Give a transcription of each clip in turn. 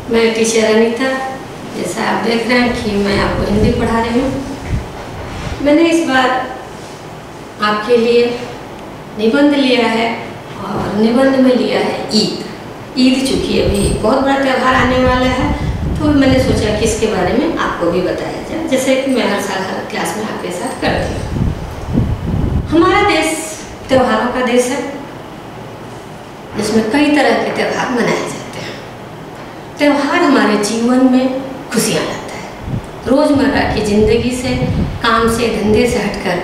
मैं टीचर अनीता, जैसा आप देख रहे हैं कि मैं आपको हिंदी पढ़ा रही हूँ। मैंने इस बार आपके लिए निबंध लिया है और निबंध में लिया है ईद। ईद चूँकि अभी बहुत बड़ा त्यौहार आने वाला है, तो मैंने सोचा कि इसके बारे में आपको भी बताया जाए, जैसे कि मैं हर साल हर क्लास में आपके साथ करती हूँ। हमारा देश त्योहारों का देश है, जिसमें कई तरह के त्यौहार मनाए जाते हैं। त्यौहार हमारे जीवन में खुशियाँ लाता है। रोज़मर्रा की ज़िंदगी से, काम से, धंधे से हटकर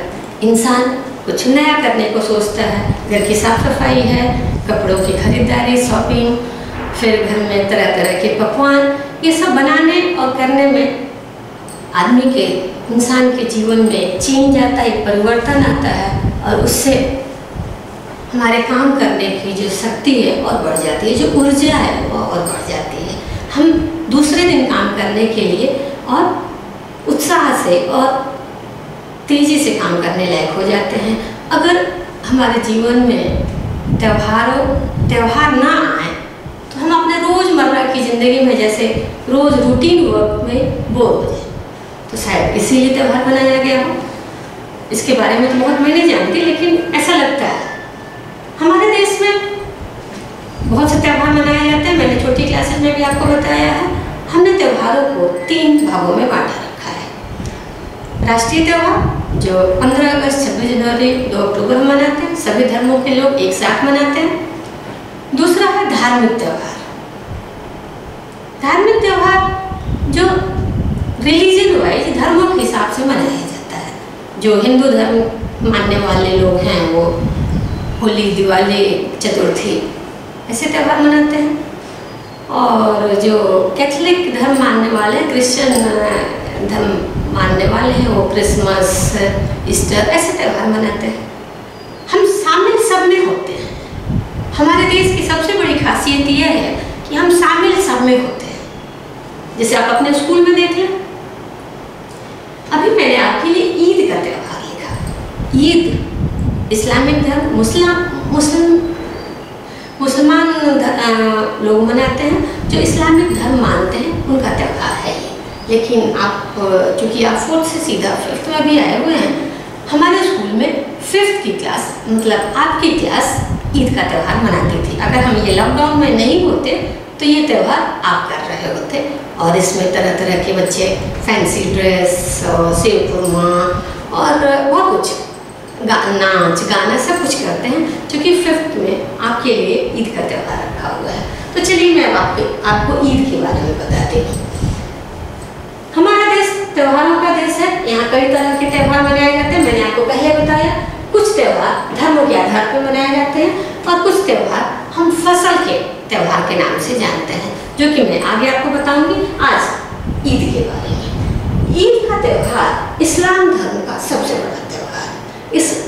इंसान कुछ नया करने को सोचता है। घर की साफ सफाई है, कपड़ों की खरीदारी, शॉपिंग, फिर घर में तरह तरह के पकवान, ये सब बनाने और करने में आदमी के, इंसान के जीवन में चेंज आता है, एक परिवर्तन आता है और उससे हमारे काम करने की जो शक्ति है और बढ़ जाती है, जो ऊर्जा है वो और बढ़ जाती है। हम दूसरे दिन काम करने के लिए और उत्साह से और तेज़ी से काम करने लायक हो जाते हैं। अगर हमारे जीवन में त्यौहार ना आए तो हम अपने रोज़मर्रा की ज़िंदगी में जैसे रोज़ रूटीन वर्क में बोर हो जाए। तो शायद इसीलिए त्यौहार बनाया गया हो। इसके बारे में तो बहुत मैं नहीं जानती, लेकिन ऐसा लगता है। हमारे देश में बहुत से त्यौहार मनाए जाते हैं। मैंने छोटी क्लासेस में भी आपको बताया है। हमने त्योहारों को 3 भागों में बांटा रखा है। राष्ट्रीय त्यौहार जो 15 अगस्त, 26 जनवरी, 2 अक्टूबर में मनाते हैं, सभी धर्मों के लोग एक साथ मनाते हैं। दूसरा है धार्मिक त्यौहार। धार्मिक त्यौहार जो रिलीजन वाइज धर्मों के हिसाब से मनाया जाता है। जो हिंदू धर्म मानने वाले लोग हैं वो होली, दिवाली, चतुर्थी ऐसे त्यौहार मनाते हैं, और जो कैथोलिक धर्म मानने वाले, क्रिश्चियन धर्म मानने वाले हैं, वो क्रिसमस, ईस्टर ऐसे त्यौहार मनाते हैं। हम शामिल सब में होते हैं। हमारे देश की सबसे बड़ी खासियत यह है कि हम शामिल सब में होते हैं। जैसे आप अपने स्कूल में देख लें, अभी मैंने आपके लिए ईद का त्यौहार लिखा। ईद इस्लामिक धर्म, मुसलमान लोग मनाते हैं, जो इस्लामिक धर्म मानते हैं उनका त्यौहार है ये। लेकिन आप चूँकि आप 4th से सीधा 5th में भी आए हुए हैं, हमारे स्कूल में 5th की क्लास, मतलब आपकी क्लास ईद का त्यौहार मनाती थी। अगर हम ये लॉकडाउन में नहीं होते तो ये त्यौहार आप कर रहे होते, और इसमें तरह तरह के बच्चे फैंसी ड्रेस और सेव कुरमा और बहुत कुछ नाच गाना सब कुछ करते हैं, क्योंकि 5th में आपके लिए ईद का त्यौहार रखा हुआ है। तो चलिए मैं आपको ईद के बारे में बताती हूँ। हमारा देश त्योहारों का देश है। यहाँ कई तरह के त्यौहार मनाए जाते हैं। मैंने आपको पहले बताया, कुछ त्यौहार धर्मों के आधार पर मनाए जाते हैं और कुछ त्यौहार हम फसल के त्यौहार के नाम से जानते हैं, जो कि मैं आगे आपको बताऊंगी। आज ईद के बारे में। ईद का त्यौहार इस्लाम धर्म का सबसे बड़ा त्यौहार।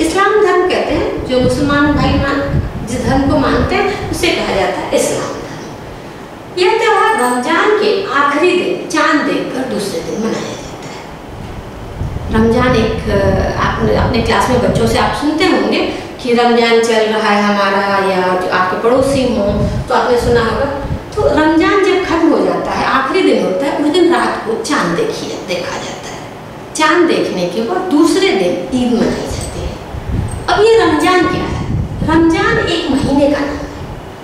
इस्लाम धर्म कहते हैं, जो मुसलमान भाई जिस धर्म को मानते हैं उसे कहा जाता है इस्लाम धर्म। यह त्यौहार रमजान के आखिरी दिन चांद देखकर दूसरे दिन मनाया जाता है। रमजान एक आपने अपने क्लास में बच्चों से आप सुनते होंगे कि रमजान चल रहा है हमारा, या जो आपके पड़ोसी हों तो आपने सुना होगा। तो रमजान जब खत्म हो जाता है, आखिरी दिन होता है, उस दिन रात को चांद देखा जाता है। चांद देखने के बाद दूसरे दिन ईद मनाई जाती है। अब ये रमजान क्या है? रमजान एक महीने का नाम है।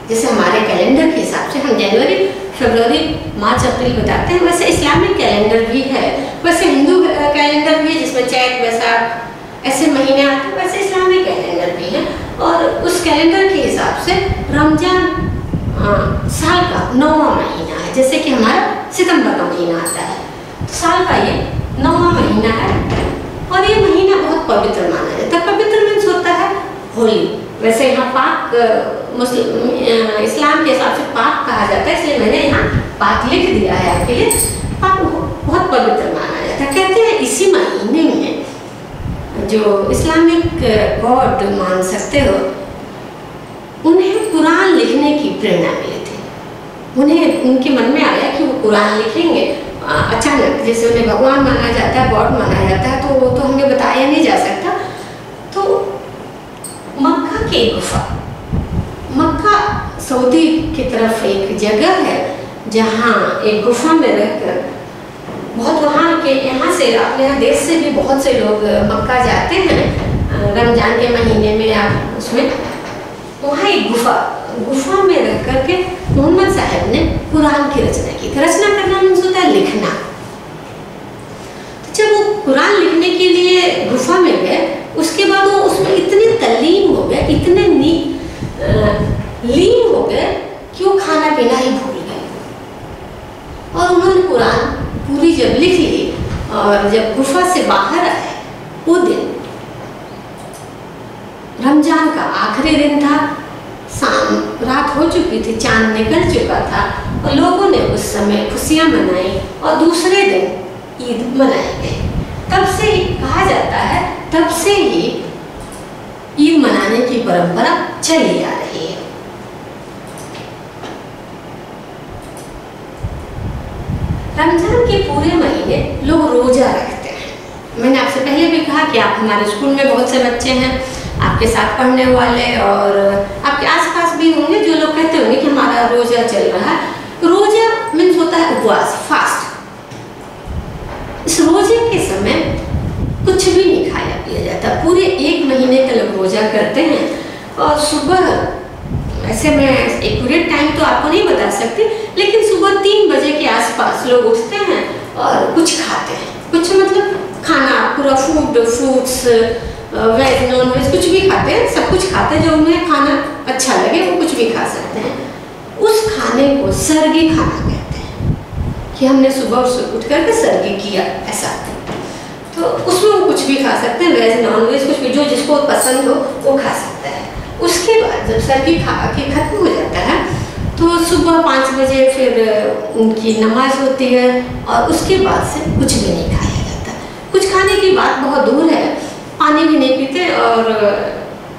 जैसे हमारे कैलेंडर के हिसाब से हम जनवरी, फरवरी, मार्च, अप्रैल बताते हैं, वैसे इस्लामिक कैलेंडर भी है, वैसे हिंदू कैलेंडर भी है जिसमें चैत, वैसाख ऐसे महीने आते हैं, वैसे इस्लामिक कैलेंडर भी है। और उस कैलेंडर के हिसाब से रमजान साल का 9वां महीना है। जैसे कि हमारा सितंबर का महीना आता है, तो साल का ये 9वां महीना है, और ये महीना बहुत पवित्र माना जाता है। पवित्र मीन्स होता है होली। वैसे यहाँ पाक इस्लाम के हिसाब से पाक कहा जाता है, इसलिए मैंने यहाँ पाक लिख दिया है आपके लिए। पाक बहुत पवित्र माना जाता है। कहते हैं इसी महीने में जो इस्लामिक गॉड मान सकते हो, उन्हें कुरान लिखने की प्रेरणा मिली थी। उन्हें उनके मन में आया कि वो कुरान लिखेंगे। अचानक, जैसे उन्हें भगवान माना जाता है, गॉड माना जाता है, तो वो तो हमें बताया नहीं जा सकता। तो मक्का की गुफा, मक्का सऊदी की तरफ एक जगह है जहाँ एक गुफा में रहकर बहुत वहाँ के यहाँ से अपने यहाँ देश से भी बहुत से लोग मक्का जाते हैं रमजान के महीने में या उसमें। वहाँ एक गुफा में रह करके मोहम्मद साहब ने कुरान की रचना की। रचना करना मीन्स होता है लिखना। जब वो कुरान लिखने के लिए गुफा में गए, उसके बाद वो उसमें इतने तल्लीन हो गए, इतने लीन हो गए कि वो खाना पीना ही भूल गए। और उन्होंने कुरान पूरी जब लिख ली और जब गुफा से बाहर आए, वो दिन रमजान का आखिरी दिन था, रात हो चुकी थी, चांद निकल चुका था और लोगों ने उस समय खुशियां मनाई और दूसरे दिन ईद मनाई गई। तब से ही कहा जाता है, तब से ही ईद मनाने की परंपरा चली आ रही है। रमजान के पूरे महीने लोग रोजा रखते हैं। मैंने आपसे पहले भी कहा कि आप हमारे स्कूल में बहुत से बच्चे हैं, आपके साथ पढ़ने वाले और आपके आसपास भी होंगे जो लोग कहते होंगे कि हमारा रोजा चल रहा है। रोजा मीन्स होता है उपवास, फास्ट। इस रोजे के समय कुछ भी नहीं खाया पिया जाता। पूरे एक महीने का लोग रोजा करते हैं और सुबह, ऐसे मैं एक्यूरेट टाइम तो आपको नहीं बता सकती, लेकिन सुबह 3 बजे के आसपास लोग उठते हैं और कुछ खाते हैं। कुछ मतलब खाना पूरा फ्रूट्स, वेज नॉन वेज कुछ भी खाते हैं, सब कुछ खाते हैं जो उन्हें खाना अच्छा लगे वो कुछ भी खा सकते हैं। उस खाने को सरगी खाना कहते हैं कि हमने सुबह उठ करके सरगी किया, ऐसा। तो उसमें वो कुछ भी खा सकते हैं, वेज नॉन वेज कुछ भी, जो जिसको पसंद हो वो खा सकता है। उसके बाद जब सरगी खा के खत्म हो जाता है तो सुबह 5 बजे फिर उनकी नमाज होती है और उसके बाद से कुछ भी नहीं खाया जाता। कुछ खाने की बात बहुत दूर है, पानी भी नहीं पीते। और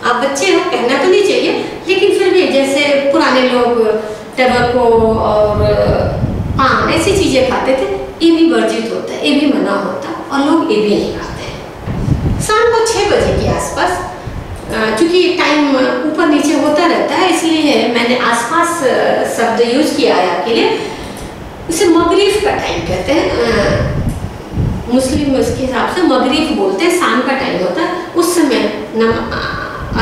आप बच्चे हो, कहना तो नहीं चाहिए, लेकिन फिर भी जैसे पुराने लोग टबको और पान ऐसी चीज़ें खाते थे, ये भी वर्जित होता है, ये भी मना होता और लोग ये भी नहीं खाते। शाम को 6 बजे के आसपास, क्योंकि टाइम ऊपर नीचे होता रहता है इसलिए मैंने आसपास शब्द यूज किया है आपके लिए। इसे मगरिब का टाइम कहते हैं, मुस्लिम में उसके हिसाब से मगरिब बोलते हैं, शाम का टाइम होता है। उस समय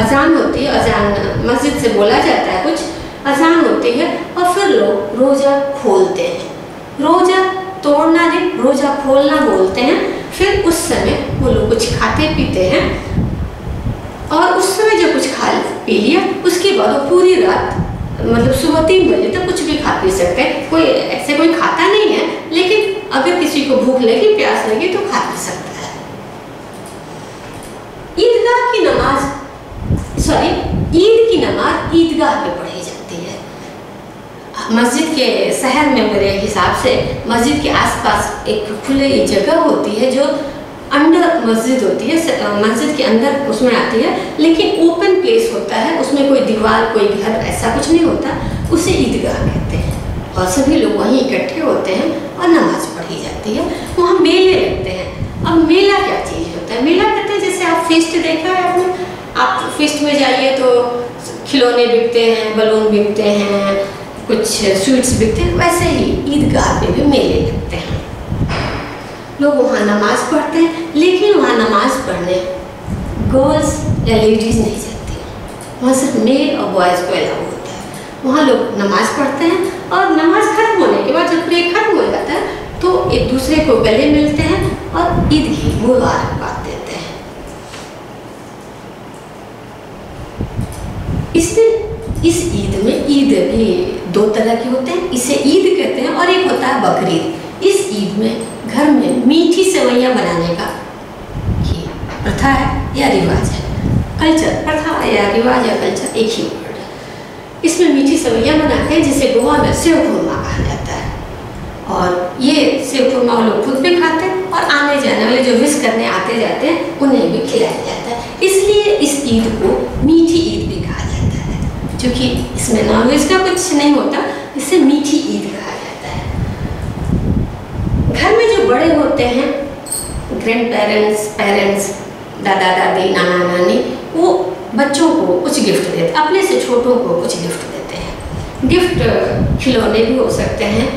अजान होती है, अजान मस्जिद से बोला जाता है, कुछ अजान होती है और फिर लोग रोज़ा खोलते हैं। रोज़ा तोड़ना नहीं, रोज़ा खोलना बोलते हैं। फिर उस समय वो लोग कुछ खाते पीते हैं और उस समय जब कुछ खा पी लिया उसके बाद वो पूरी रात मतलब सुबह 3 बजे तक कुछ भी खा पी सकते हैं। कोई ऐसे कोई खाता नहीं है, लेकिन अगर किसी को भूख लगी, प्यास लगी तो खा पी सकता है। ईदगाह की नमाज, ईद की नमाज ईदगाह पे पढ़ी जाती है। मस्जिद के शहर में मेरे हिसाब से मस्जिद के आसपास एक खुली जगह होती है जो अंडर मस्जिद होती है, मस्जिद के अंदर उसमें आती है, लेकिन ओपन प्लेस होता है, उसमें कोई दीवार कोई घर ऐसा कुछ नहीं होता, उसे ईदगाह कहते हैं। और सभी लोग वहीं इकट्ठे होते हैं और नमाज पढ़ी जाती है। वहाँ मेले लगते हैं। अब मेला क्या चीज़ होता है? मेला कहते हैं जैसे आप फेस्ट देखा है आपने, आप फेस्ट में जाइए तो खिलौने बिकते हैं, बलून बिकते हैं, कुछ स्वीट्स बिकते हैं, वैसे ही ईदगाह पे भी मेले लगते हैं। लोग वहाँ नमाज पढ़ते हैं, लेकिन वहाँ नमाज पढ़ने गर्ल्स या लेडीज़ नहीं जाती, वहाँ सिर्फ मेल और बॉयज़ को अलाउ होता है। वहाँ लोग नमाज पढ़ते हैं और नमाज खत्म होने के बाद जब प्रे खत्म हो जाता है तो एक दूसरे को गले मिलते हैं और ईद की मुबारकबाद देते हैं। इस दिन, इस ईद में, ईद भी 2 तरह के होते हैं, इसे ईद कहते हैं और एक होता है बकरीद। इस ईद में घर में मीठी सेवइयाँ बनाने का प्रथा है या रिवाज है। कल्चर, प्रथा या रिवाज या कल्चर एक ही वर्ड है। इसमें मीठी सेवइयाँ बनाते हैं जिसे गोवा में सेव खुरमा कहा जाता है। और ये सेव खुरमा लोग खुद भी खाते हैं और आने जाने वाले जो विश करने आते जाते हैं उन्हें भी खिलाया जाता है। इसलिए इस ईद को मीठी ईद भी कहा जाता है, क्योंकि इसमें नॉनवेज का कुछ नहीं होता, इसे मीठी ईद कहा जाता है। घर में जो बड़े होते हैं, ग्रैंड पेरेंट्स, पेरेंट्स, दादा दादी, नाना नानी, वो बच्चों को कुछ गिफ्ट देते हैं, अपने से छोटों को कुछ गिफ्ट देते हैं। गिफ्ट खिलौने भी हो सकते हैं।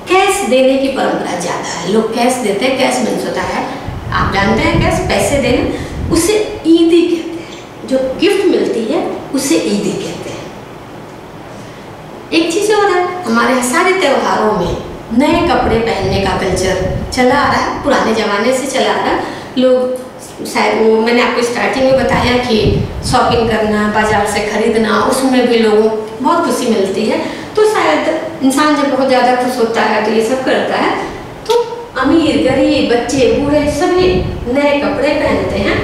कैश देने की परंपरा ज़्यादा है, लोग कैश देते हैं। कैश मीन्स होता है, आप जानते हैं कैश पैसे देना, उसे ईदी कहते हैं। जो गिफ्ट मिलती है उसे ईदी कहते हैं। एक चीज़ और है, हमारे सारे त्योहारों में नए कपड़े पहनने का कल्चर चला आ रहा है, पुराने ज़माने से चला आ रहा है। लोग शायद वो मैंने आपको स्टार्टिंग में बताया कि शॉपिंग करना, बाजार से खरीदना, उसमें भी लोगों को बहुत खुशी मिलती है। तो शायद इंसान जब बहुत ज़्यादा खुश होता है तो ये सब करता है। तो अमीर गरीब बच्चे बूढ़े सभी नए कपड़े पहनते हैं।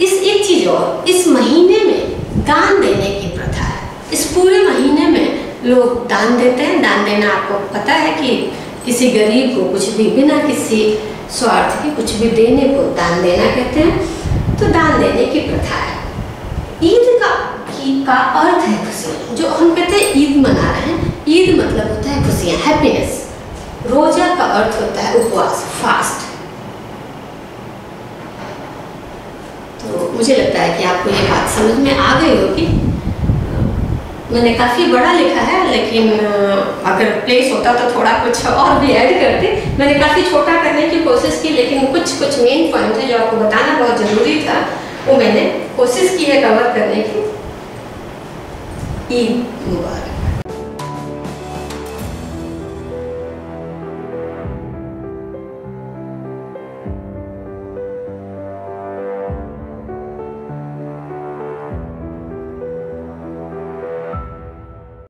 इस एक चीज़ और, इस महीने में दान देने की प्रथा है। इस पूरे महीने में लोग दान देते हैं। दान देना आपको पता है कि किसी गरीब को कुछ भी बिना किसी स्वार्थ के कुछ भी देने को दान देना कहते हैं। तो दान देने की प्रथा है। ईद का अर्थ है खुशियाँ। जो हम कहते हैं ईद मना रहे हैं, ईद मतलब होता है खुशियाँ, हैप्पीनेस। रोजा का अर्थ होता है उपवास, फास्ट। तो मुझे लगता है कि आपको ये बात समझ में आ गई होगी। मैंने काफ़ी बड़ा लिखा है, लेकिन अगर प्लेस होता तो थोड़ा कुछ और भी ऐड करती। मैंने काफ़ी छोटा करने की कोशिश की, लेकिन कुछ मेन पॉइंट है जो आपको बताना बहुत ज़रूरी था, वो मैंने कोशिश की है कवर करने की। ईद मुबारक।